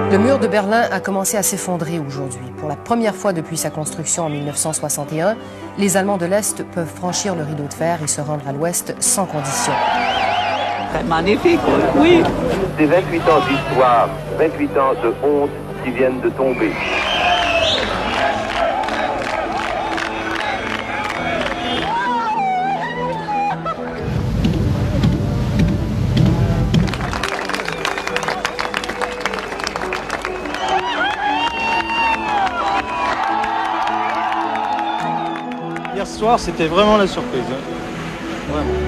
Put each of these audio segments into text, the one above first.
Le mur de Berlin a commencé à s'effondrer aujourd'hui. Pour la première fois depuis sa construction en 1961, les Allemands de l'Est peuvent franchir le rideau de fer et se rendre à l'Ouest sans condition. Magnifique, oui. C'est 28 ans d'histoire, 28 ans de honte qui viennent de tomber. Hier soir, c'était vraiment la surprise. Vraiment.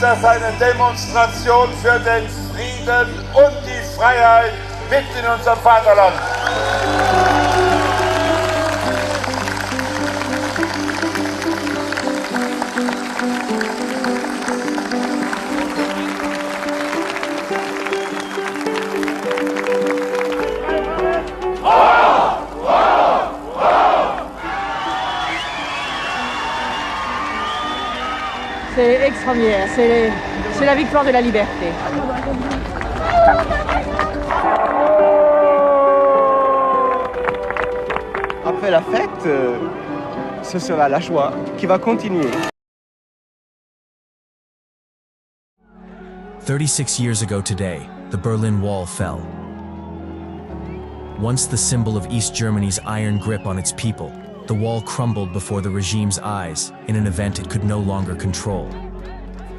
Das ist eine Demonstration für den Frieden und die Freiheit mitten in unserem Vaterland. C'est extraordinaire, c'est la victoire de la liberté. Après la fête, ce sera la joie qui va continuer. 36 years ago today, the Berlin Wall fell. Once the symbol of East Germany's iron grip on its people, the wall crumbled before the regime's eyes in an event it could no longer control.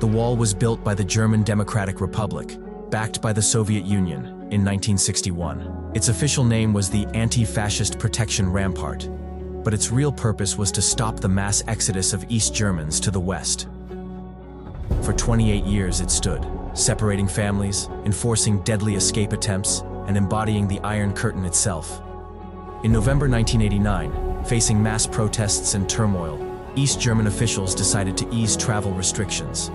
The wall was built by the German Democratic Republic, backed by the Soviet Union, in 1961. Its official name was the Anti-Fascist Protection Rampart, but its real purpose was to stop the mass exodus of East Germans to the West. For 28 years it stood, separating families, enforcing deadly escape attempts, and embodying the Iron Curtain itself. In November 1989, facing mass protests and turmoil, East German officials decided to ease travel restrictions.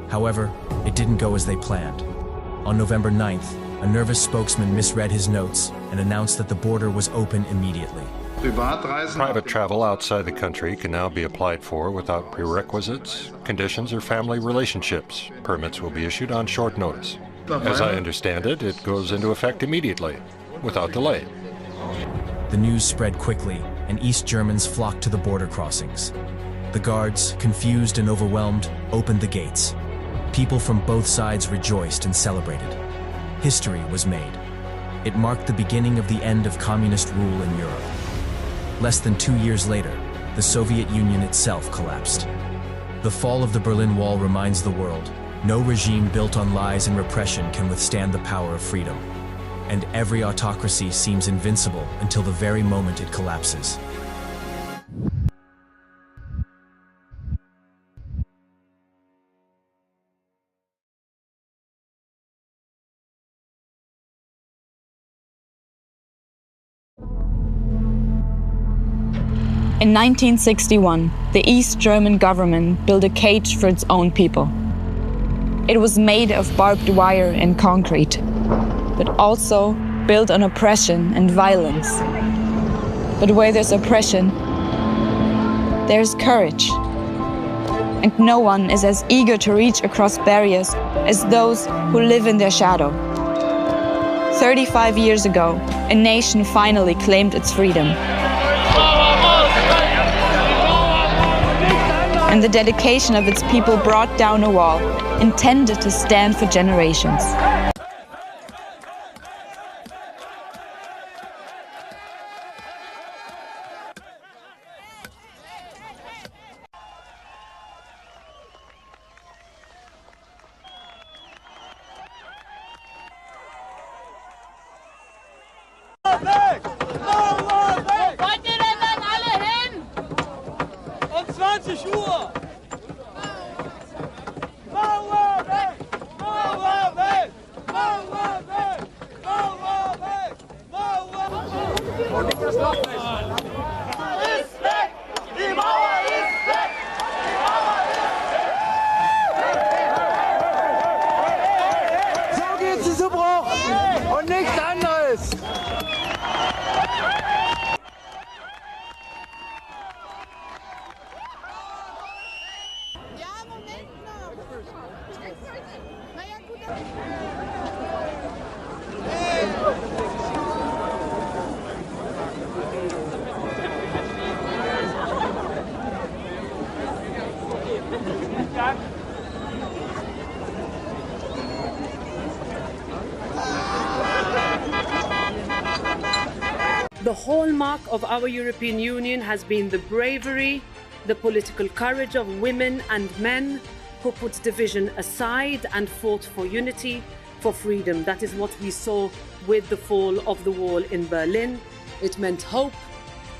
However, it didn't go as they planned. On November 9th, a nervous spokesman misread his notes and announced that the border was open immediately. Private travel outside the country can now be applied for without prerequisites, conditions, or family relationships. Permits will be issued on short notice. As I understand it, it goes into effect immediately, without delay. The news spread quickly, and East Germans flocked to the border crossings. The guards, confused and overwhelmed, opened the gates. People from both sides rejoiced and celebrated. History was made. It marked the beginning of the end of communist rule in Europe. Less than 2 years later, the Soviet Union itself collapsed. The fall of the Berlin Wall reminds the world, no regime built on lies and repression can withstand the power of freedom. And every autocracy seems invincible until the very moment it collapses. In 1961, the East German government built a cage for its own people. It was made of barbed wire and concrete, but also built on oppression and violence. But where there's oppression, there's courage. And no one is as eager to reach across barriers as those who live in their shadow. 35 years ago, a nation finally claimed its freedom. And the dedication of its people brought down a wall intended to stand for generations. So geht sie zu Bruch und nichts anderes. The hallmark of our European Union has been the bravery, the political courage of women and men who put division aside and fought for unity, for freedom. That is what we saw with the fall of the wall in Berlin. It meant hope,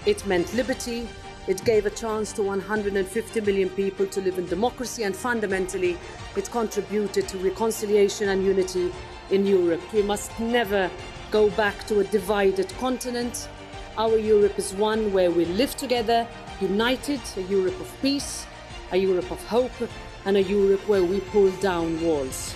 it meant liberty, it gave a chance to 150 million people to live in democracy, and fundamentally it contributed to reconciliation and unity in Europe. We must never go back to a divided continent. Our Europe is one where we live together, united, a Europe of peace, a Europe of hope, and a Europe where we pull down walls.